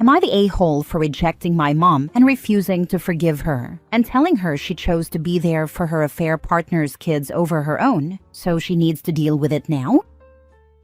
Am I the a-hole for rejecting my mom and refusing to forgive her and telling her she chose to be there for her affair partner's kids over her own, so she needs to deal with it now?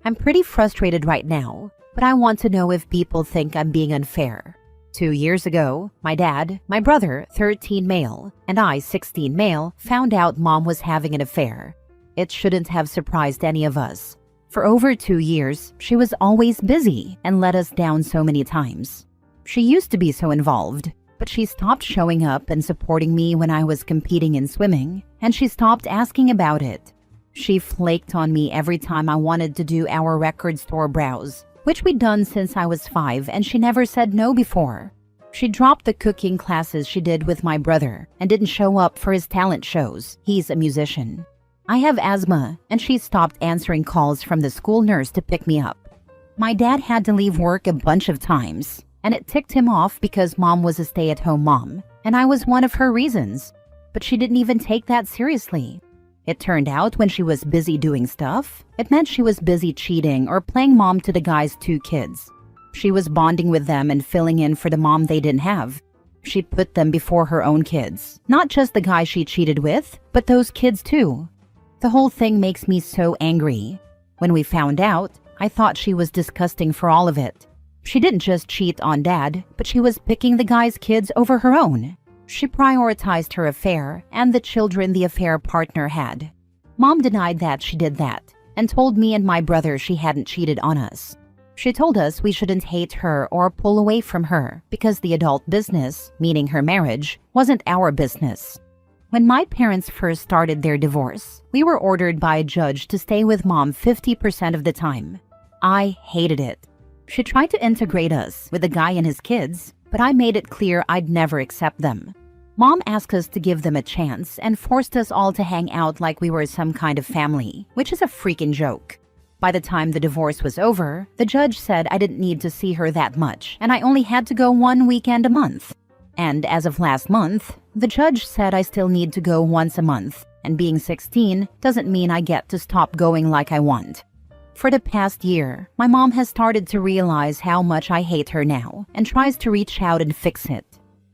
I'm pretty frustrated right now, but I want to know if people think I'm being unfair. 2 years ago, my dad, my brother, 13 male, and I, 16 male, found out mom was having an affair. It shouldn't have surprised any of us. For over 2 years, she was always busy and let us down so many times. She used to be so involved, but she stopped showing up and supporting me when I was competing in swimming, and she stopped asking about it. She flaked on me every time I wanted to do our record store browse, which we'd done since I was 5, and she never said no before. She dropped the cooking classes she did with my brother and didn't show up for his talent shows. He's a musician. I have asthma, and she stopped answering calls from the school nurse to pick me up. My dad had to leave work a bunch of times, and it ticked him off because mom was a stay-at-home mom, and I was one of her reasons. But she didn't even take that seriously. It turned out when she was busy doing stuff, it meant she was busy cheating or playing mom to the guy's 2 kids. She was bonding with them and filling in for the mom they didn't have. She put them before her own kids, not just the guy she cheated with, but those kids too. The whole thing makes me so angry. When we found out, I thought she was disgusting for all of it. She didn't just cheat on dad, but she was picking the guy's kids over her own. She prioritized her affair and the children the affair partner had. Mom denied that she did that and told me and my brother she hadn't cheated on us. She told us we shouldn't hate her or pull away from her because the adult business, meaning her marriage, wasn't our business. When my parents first started their divorce, we were ordered by a judge to stay with mom 50% of the time. I hated it. She tried to integrate us with the guy and his kids, but I made it clear I'd never accept them. Mom asked us to give them a chance and forced us all to hang out like we were some kind of family, which is a freaking joke. By the time the divorce was over, the judge said I didn't need to see her that much and I only had to go 1 weekend a month. And as of last month, the judge said I still need to go once a month, and being 16 doesn't mean I get to stop going like I want. For the past year, my mom has started to realize how much I hate her now and tries to reach out and fix it.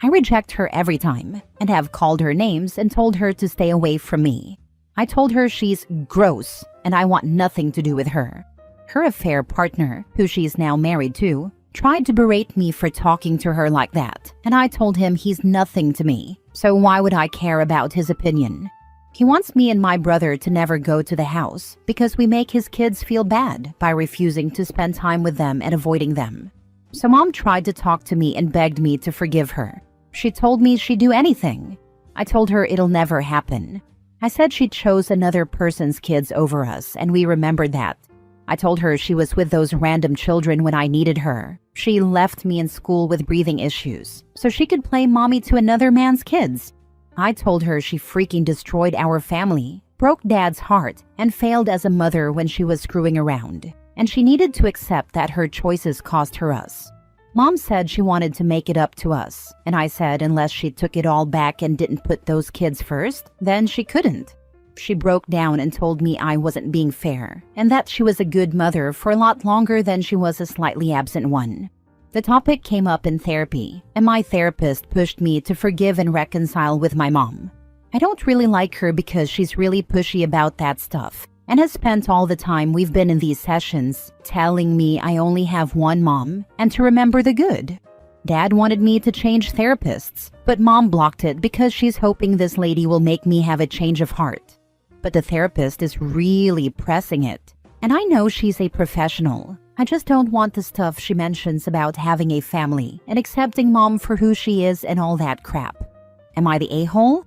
I reject her every time and have called her names and told her to stay away from me. I told her she's gross and I want nothing to do with her. Her affair partner, who she's now married to, tried to berate me for talking to her like that, and I told him he's nothing to me, so why would I care about his opinion? He wants me and my brother to never go to the house because we make his kids feel bad by refusing to spend time with them and avoiding them. So mom tried to talk to me and begged me to forgive her. She told me she'd do anything. I told her it'll never happen. I said she chose another person's kids over us, and we remembered that. I told her she was with those random children when I needed her. She left me in school with breathing issues, so she could play mommy to another man's kids. I told her she freaking destroyed our family, broke dad's heart, and failed as a mother when she was screwing around, and she needed to accept that her choices cost her us. Mom said she wanted to make it up to us, and I said unless she took it all back and didn't put those kids first, then she couldn't. She broke down and told me I wasn't being fair, and that she was a good mother for a lot longer than she was a slightly absent one. The topic came up in therapy, and my therapist pushed me to forgive and reconcile with my mom. I don't really like her because she's really pushy about that stuff, and has spent all the time we've been in these sessions telling me I only have one mom and to remember the good. Dad wanted me to change therapists, but mom blocked it because she's hoping this lady will make me have a change of heart. But the therapist is really pressing it, and I know she's a professional. I just don't want the stuff she mentions about having a family and accepting mom for who she is and all that crap. Am I the a-hole?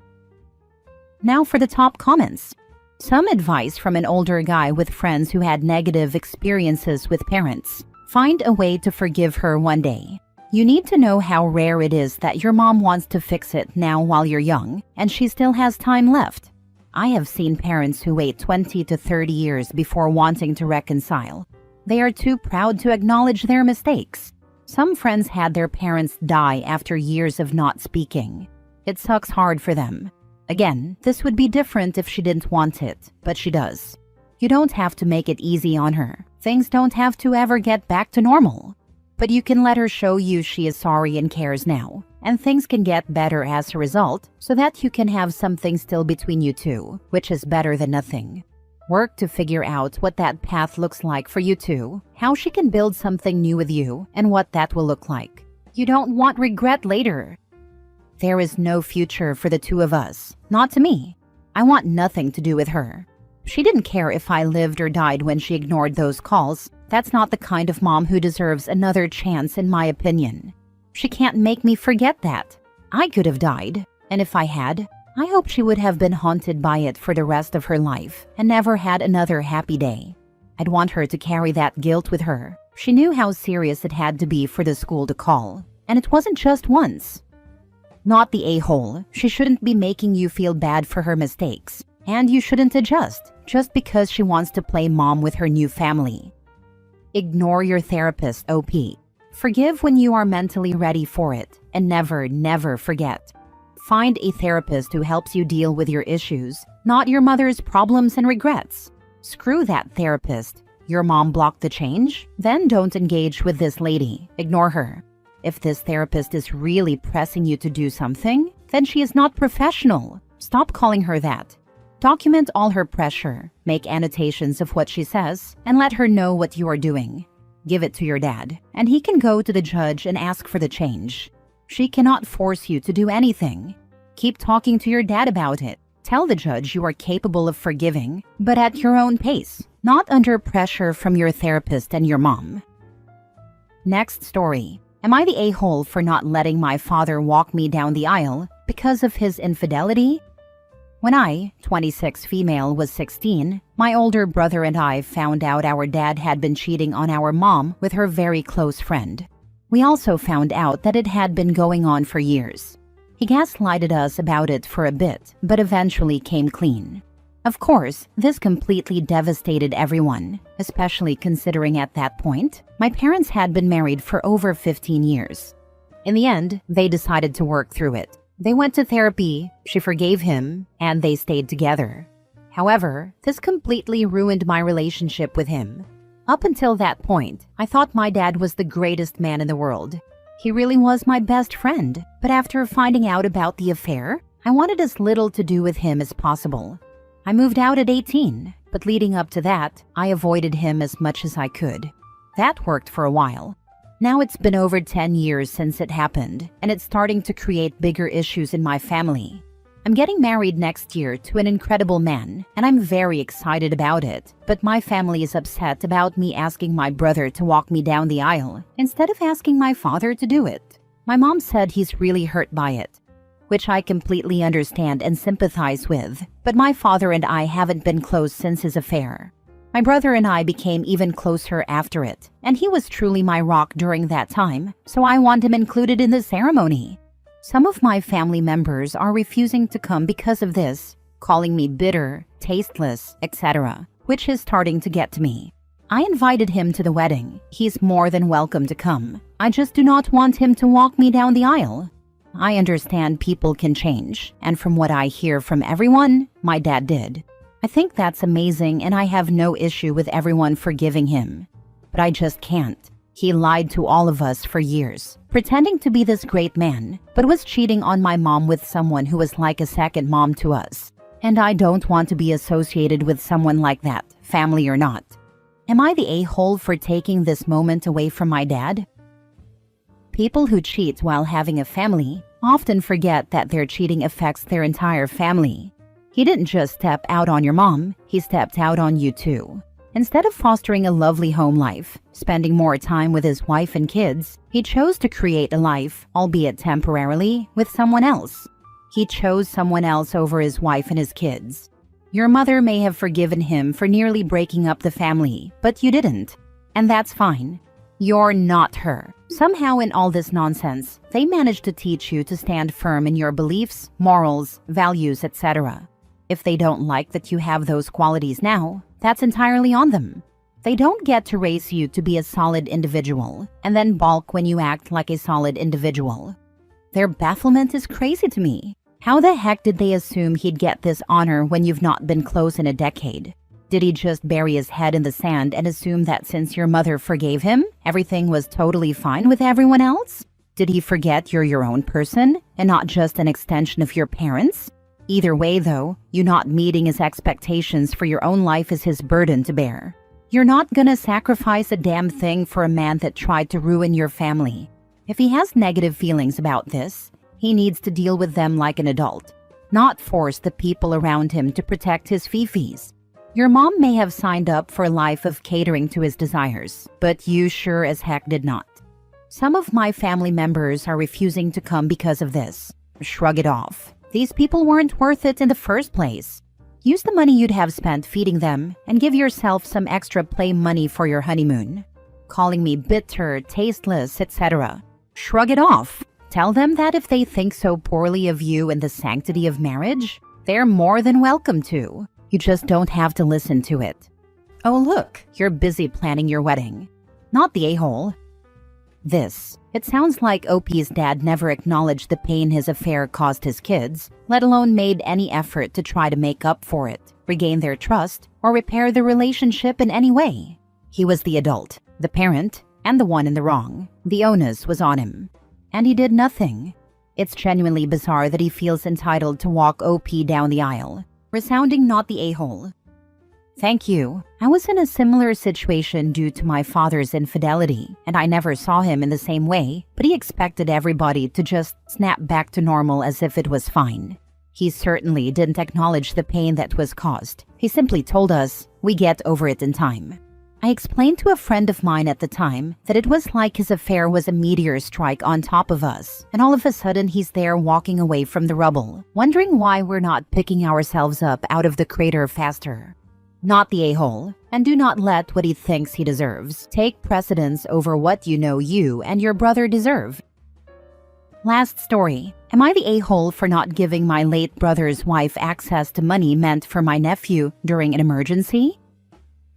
Now for the top comments. Some advice from an older guy with friends who had negative experiences with parents. Find a way to forgive her one day. You need to know how rare it is that your mom wants to fix it now while you're young and she still has time left. I have seen parents who wait 20 to 30 years before wanting to reconcile. They are too proud to acknowledge their mistakes. Some friends had their parents die after years of not speaking. It sucks hard for them. Again, this would be different if she didn't want it, but she does. You don't have to make it easy on her. Things don't have to ever get back to normal. But you can let her show you she is sorry and cares now, and things can get better as a result, so that you can have something still between you two, which is better than nothing. Work to figure out what that path looks like for you two, how she can build something new with you, and what that will look like. You don't want regret later. There is no future for the two of us, not to me. I want nothing to do with her. She didn't care if I lived or died when she ignored those calls. That's not the kind of mom who deserves another chance, in my opinion. She can't make me forget that. I could have died, and if I had, I hope she would have been haunted by it for the rest of her life and never had another happy day. I'd want her to carry that guilt with her. She knew how serious it had to be for the school to call, and it wasn't just once. Not the a-hole. She shouldn't be making you feel bad for her mistakes, and you shouldn't adjust just because she wants to play mom with her new family. Ignore your therapist, OP. Forgive when you are mentally ready for it, and never, never forget. Find a therapist who helps you deal with your issues, not your mother's problems and regrets. Screw that therapist. Your mom blocked the change? Then don't engage with this lady. Ignore her. If this therapist is really pressing you to do something, then she is not professional. Stop calling her that. Document all her pressure, make annotations of what she says, and let her know what you are doing. Give it to your dad, and he can go to the judge and ask for the change. She cannot force you to do anything. Keep talking to your dad about it. Tell the judge you are capable of forgiving, but at your own pace, not under pressure from your therapist and your mom. Next story. Am I the a-hole for not letting my father walk me down the aisle because of his infidelity? When I, 26 female, was 16, my older brother and I found out our dad had been cheating on our mom with her very close friend. We also found out that it had been going on for years. He gaslighted us about it for a bit, but eventually came clean. Of course, this completely devastated everyone, especially considering at that point, my parents had been married for over 15 years. In the end, they decided to work through it. They went to therapy, she forgave him, and they stayed together. However, this completely ruined my relationship with him. Up until that point, I thought my dad was the greatest man in the world. He really was my best friend, but after finding out about the affair, I wanted as little to do with him as possible. I moved out at 18, but leading up to that, I avoided him as much as I could. That worked for a while. Now it's been over 10 years since it happened, and it's starting to create bigger issues in my family. I'm getting married next year to an incredible man, and I'm very excited about it, but my family is upset about me asking my brother to walk me down the aisle instead of asking my father to do it. My mom said he's really hurt by it, which I completely understand and sympathize with, but my father and I haven't been close since his affair. My brother and I became even closer after it, and he was truly my rock during that time, so I want him included in the ceremony. Some of my family members are refusing to come because of this, calling me bitter, tasteless, etc., which is starting to get to me. I invited him to the wedding. He's more than welcome to come. I just do not want him to walk me down the aisle. I understand people can change, and from what I hear from everyone, my dad did. I think that's amazing, and I have no issue with everyone forgiving him. But I just can't. He lied to all of us for years, pretending to be this great man, but was cheating on my mom with someone who was like a second mom to us. And I don't want to be associated with someone like that, family or not. Am I the a-hole for taking this moment away from my dad? People who cheat while having a family often forget that their cheating affects their entire family. He didn't just step out on your mom, he stepped out on you too. Instead of fostering a lovely home life, spending more time with his wife and kids, he chose to create a life, albeit temporarily, with someone else. He chose someone else over his wife and his kids. Your mother may have forgiven him for nearly breaking up the family, but you didn't. And that's fine. You're not her. Somehow in all this nonsense, they managed to teach you to stand firm in your beliefs, morals, values, etc. If they don't like that you have those qualities now, that's entirely on them. They don't get to raise you to be a solid individual and then balk when you act like a solid individual. Their bafflement is crazy to me. How the heck did they assume he'd get this honor when you've not been close in a decade? Did he just bury his head in the sand and assume that since your mother forgave him, everything was totally fine with everyone else? Did he forget you're your own person and not just an extension of your parents? Either way, though, you not meeting his expectations for your own life is his burden to bear. You're not gonna sacrifice a damn thing for a man that tried to ruin your family. If he has negative feelings about this, he needs to deal with them like an adult, not force the people around him to protect his fifis. Your mom may have signed up for a life of catering to his desires, but you sure as heck did not. Some of my family members are refusing to come because of this. Shrug it off. These people weren't worth it in the first place. Use the money you'd have spent feeding them and give yourself some extra play money for your honeymoon. Calling me bitter, tasteless, etc. Shrug it off. Tell them that if they think so poorly of you and the sanctity of marriage, they're more than welcome to. You just don't have to listen to it. Oh look, you're busy planning your wedding. Not the a-hole. It sounds like OP's dad never acknowledged the pain his affair caused his kids, let alone made any effort to try to make up for it, regain their trust, or repair the relationship in any way. He was the adult, the parent, and the one in the wrong. The onus was on him. And he did nothing. It's genuinely bizarre that he feels entitled to walk OP down the aisle. Resounding not the a-hole. Thank you. I was in a similar situation due to my father's infidelity, and I never saw him in the same way, but he expected everybody to just snap back to normal as if it was fine. He certainly didn't acknowledge the pain that was caused. He simply told us, we get over it in time. I explained to a friend of mine at the time that it was like his affair was a meteor strike on top of us, and all of a sudden he's there walking away from the rubble, wondering why we're not picking ourselves up out of the crater faster. Not the a-hole, and do not let what he thinks he deserves take precedence over what you know you and your brother deserve. Last story. Am I the a-hole for not giving my late brother's wife access to money meant for my nephew during an emergency?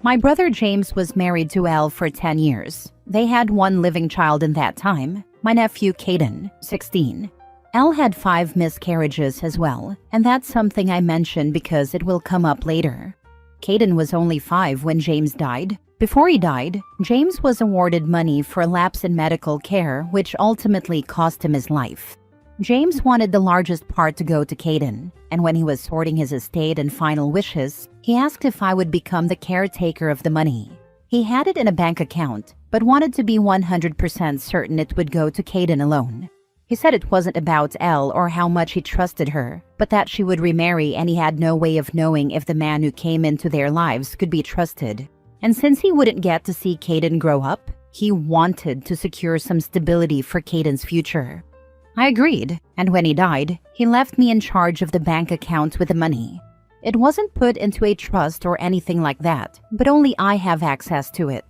My brother James was married to Elle for 10 years. They had one living child in that time, my nephew Caden, 16. Elle had 5 miscarriages as well, and that's something I mention because it will come up later. Caden was only 5 when James died. Before he died, James was awarded money for a lapse in medical care, which ultimately cost him his life. James wanted the largest part to go to Caden, and when he was sorting his estate and final wishes, he asked if I would become the caretaker of the money. He had it in a bank account, but wanted to be 100% certain it would go to Caden alone. He said it wasn't about Elle or how much he trusted her, but that she would remarry and he had no way of knowing if the man who came into their lives could be trusted. And since he wouldn't get to see Caden grow up, he wanted to secure some stability for Caden's future. I agreed, and when he died, he left me in charge of the bank account with the money. It wasn't put into a trust or anything like that, but only I have access to it.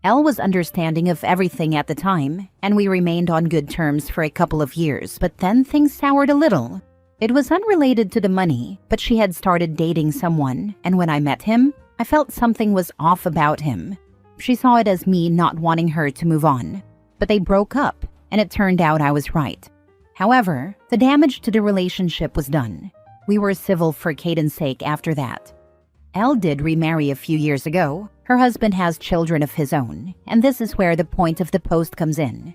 Elle was understanding of everything at the time, and we remained on good terms for a couple of years, but then things soured a little. It was unrelated to the money, but she had started dating someone, and when I met him, I felt something was off about him. She saw it as me not wanting her to move on. But they broke up, and it turned out I was right. However, the damage to the relationship was done. We were civil for Caden's sake after that. Elle did remarry a few years ago. Her husband has children of his own, and this is where the point of the post comes in.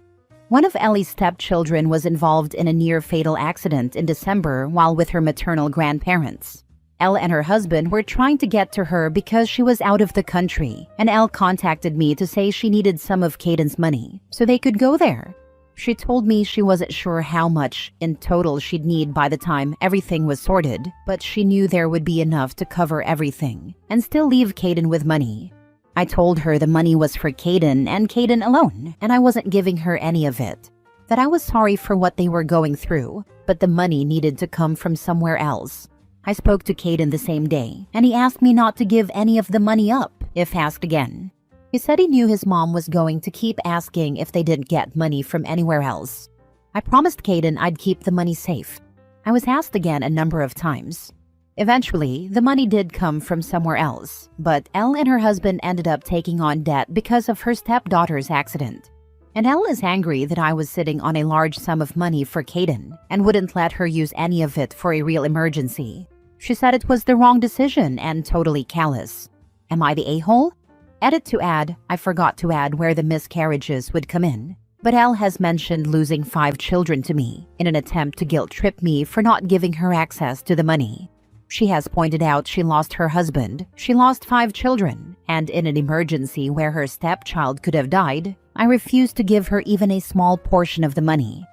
One of Ellie's stepchildren was involved in a near-fatal accident in December while with her maternal grandparents. Elle and her husband were trying to get to her because she was out of the country, and Elle contacted me to say she needed some of Caden's money so they could go there. She told me she wasn't sure how much in total she'd need by the time everything was sorted, but she knew there would be enough to cover everything and still leave Caden with money. I told her the money was for Caden and Caden alone, and I wasn't giving her any of it. That I was sorry for what they were going through, but the money needed to come from somewhere else. I spoke to Caden the same day, and he asked me not to give any of the money up if asked again. He said he knew his mom was going to keep asking if they didn't get money from anywhere else. I promised Caden I'd keep the money safe. I was asked again a number of times. Eventually, the money did come from somewhere else, but Elle and her husband ended up taking on debt because of her stepdaughter's accident. And Elle is angry that I was sitting on a large sum of money for Caden and wouldn't let her use any of it for a real emergency. She said it was the wrong decision and totally callous. Am I the a-hole? Edit to add, I forgot to add where the miscarriages would come in. But Elle has mentioned losing 5 children to me in an attempt to guilt-trip me for not giving her access to the money. She has pointed out she lost her husband, she lost 5 children, and in an emergency where her stepchild could have died, I refused to give her even a small portion of the money.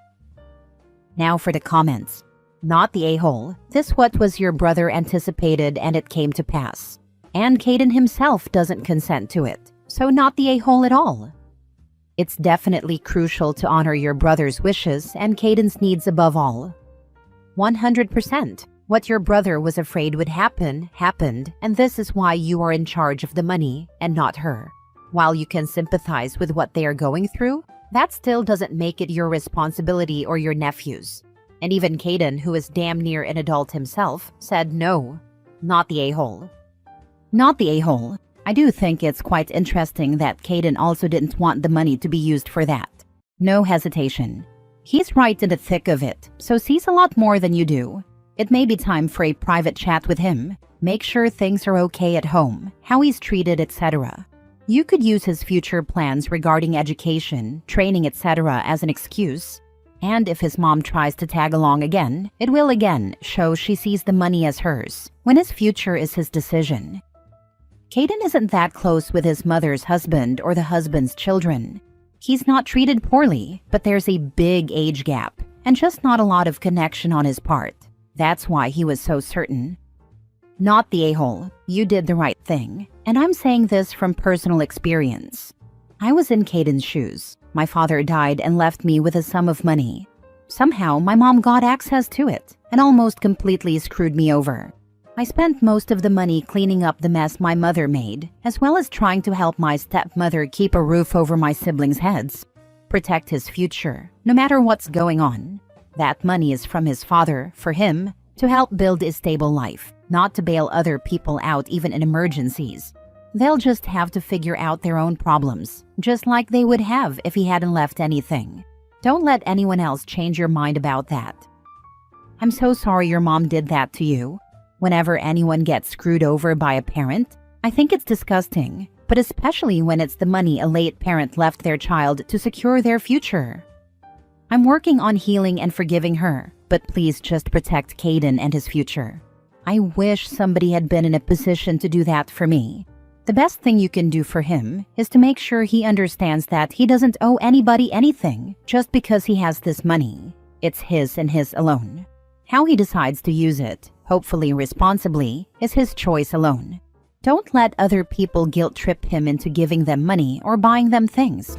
Now for the comments. Not the a-hole. This what was your brother anticipated and it came to pass. And Caden himself doesn't consent to it, so not the a-hole at all. It's definitely crucial to honor your brother's wishes and Caden's needs above all. 100%. What your brother was afraid would happen, happened, and this is why you are in charge of the money and not her. While you can sympathize with what they are going through, that still doesn't make it your responsibility or your nephew's. And even Caden, who is damn near an adult himself, said no. Not the a-hole. Not the a-hole. I do think it's quite interesting that Caden also didn't want the money to be used for that. No hesitation. He's right in the thick of it, so sees a lot more than you do. It may be time for a private chat with him. Make sure things are okay at home, how he's treated, etc. You could use his future plans regarding education, training, etc. as an excuse. And if his mom tries to tag along again, it will again show she sees the money as hers, when his future is his decision. Caden isn't that close with his mother's husband or the husband's children. He's not treated poorly, but there's a big age gap, and just not a lot of connection on his part. That's why he was so certain. Not the a-hole. You did the right thing, and I'm saying this from personal experience. I was in Caden's shoes. My father died and left me with a sum of money. Somehow, my mom got access to it and almost completely screwed me over. I spent most of the money cleaning up the mess my mother made, as well as trying to help my stepmother keep a roof over my siblings' heads, protect his future, no matter what's going on. That money is from his father, for him, to help build a stable life, not to bail other people out even in emergencies. They'll just have to figure out their own problems, just like they would have if he hadn't left anything. Don't let anyone else change your mind about that. I'm so sorry your mom did that to you. Whenever anyone gets screwed over by a parent, I think it's disgusting, but especially when it's the money a late parent left their child to secure their future. I'm working on healing and forgiving her, but please just protect Caden and his future. I wish somebody had been in a position to do that for me. The best thing you can do for him is to make sure he understands that he doesn't owe anybody anything just because he has this money. It's his and his alone. How he decides to use it, hopefully responsibly, is his choice alone. Don't let other people guilt-trip him into giving them money or buying them things.